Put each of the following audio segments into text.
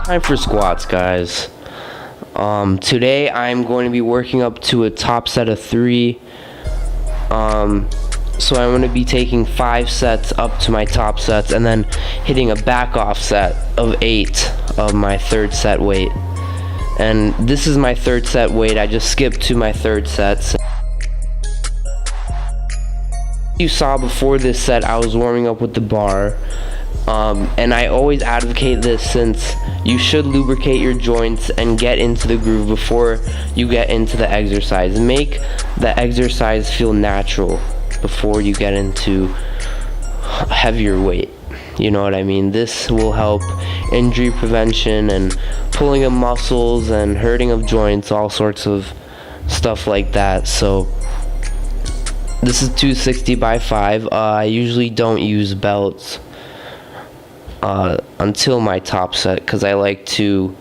Time for squats, guys. Today I'm going to be working up to a top set of 3. So I'm going to be taking 5 sets up to my top sets and then hitting a back off set of 8 of my 3rd set weight. And this is my 3rd set weight. I just skipped to my 3rd set. You saw before this set I was warming up with the bar. And I always advocate this since you should lubricate your joints and get into the groove before you get into the exercise. Make the exercise feel natural before you get into heavier weight. You know what I mean? This will help injury prevention and pulling of muscles and hurting of joints, all sorts of stuff like that. So this is 260 by 5. I usually don't use belts until my top set because I like to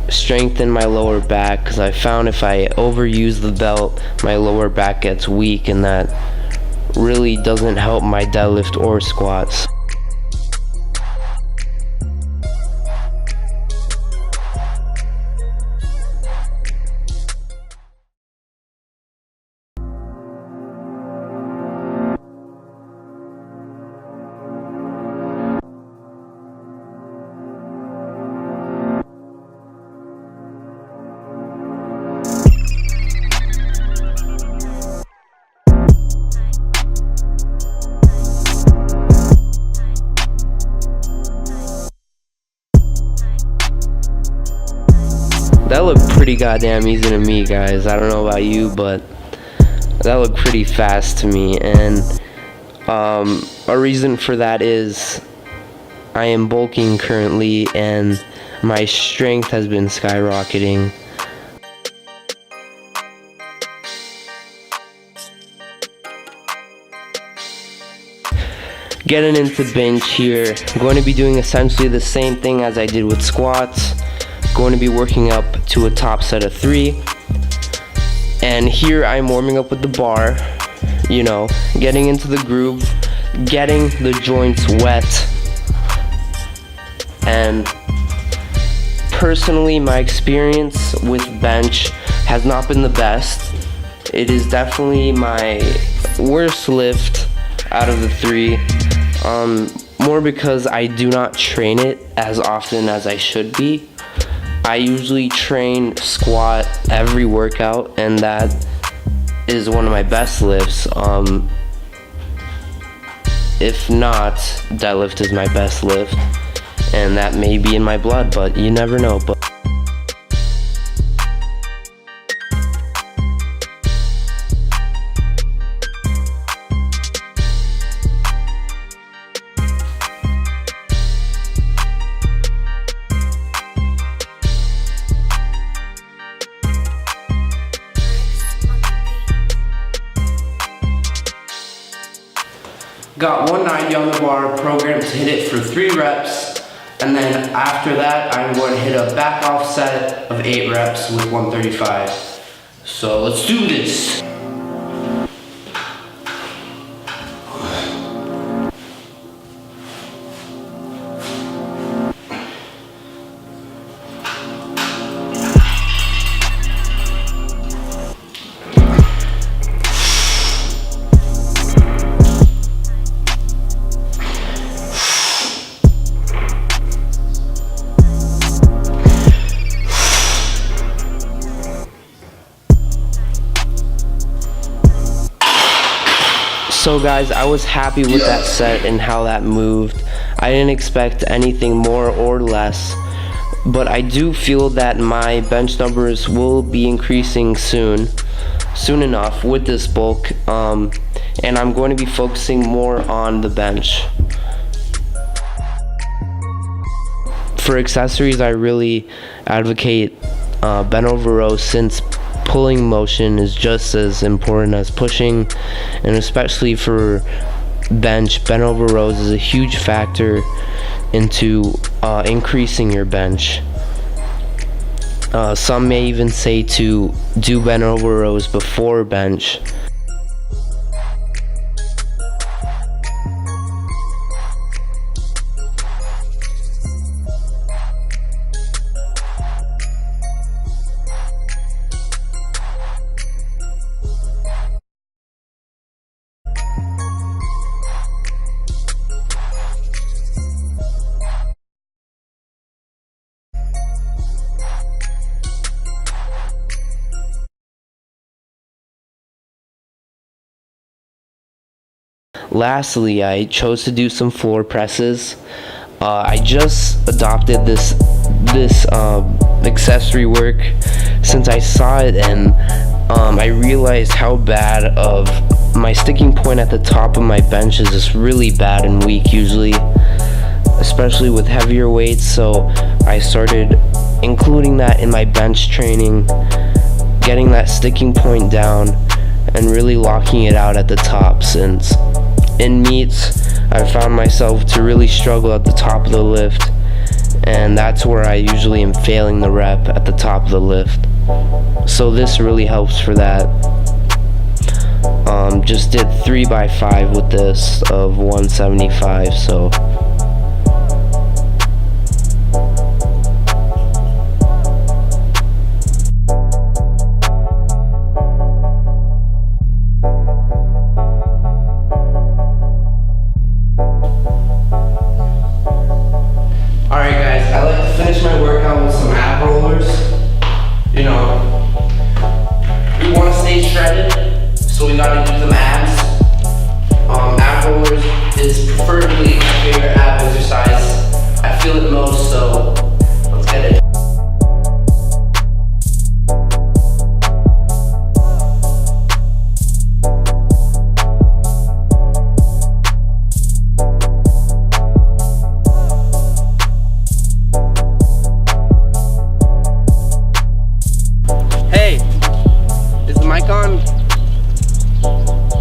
strengthen my lower back, because I found if I overuse the belt my lower back gets weak, and that really doesn't help my deadlift or squats. That looked pretty goddamn easy to me, guys. I don't know about you, but that looked pretty fast to me. And a reason for that is I am bulking currently and my strength has been skyrocketing. Getting into bench here, I'm going to be doing essentially the same thing as I did with squats. Going to be working up to a top set of 3, and here I'm warming up with the bar, you know, getting into the groove, getting the joints wet. And personally, my experience with bench has not been the best. It is definitely my worst lift out of the 3, more because I do not train it as often as I should be. I usually train squat every workout, and that is one of my best lifts. If not, deadlift is my best lift, and that may be in my blood, but you never know. But got 190 on the bar, programmed to hit it for 3 reps, and then after that I'm going to hit a back off set of 8 reps with 135. So let's do this. So guys, I was happy with that set and how that moved. I didn't expect anything more or less, but I do feel that my bench numbers will be increasing soon enough with this bulk, and I'm going to be focusing more on the bench. For accessories, I really advocate bent over rows, since pulling motion is just as important as pushing, and especially for bench, bent over rows is a huge factor into increasing your bench. Some may even say to do bent over rows before bench. lastly, I chose to do some floor presses. I just adopted this accessory work since I saw it, and I realized how bad of my sticking point at the top of my bench is just really bad and weak usually, especially with heavier weights. So I started including that in my bench training, getting that sticking point down and really locking it out at the top, since in meets I found myself to really struggle at the top of the lift, and that's where I usually am failing the rep, at the top of the lift. So this really helps for that. Just did 3x5 with this of 175, so alright guys, I like to finish my workout with some ab rollers. You know, we want to stay shredded, so we gotta do some abs. Ab rollers is preferably my favorite ab exercise. I feel it most, so let's get it. Hey, is the mic on?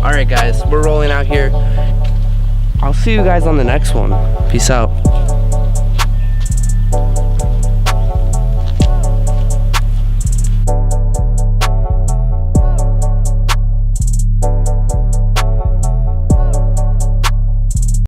Alright guys, we're rolling out here. I'll see you guys on the next one. Peace out.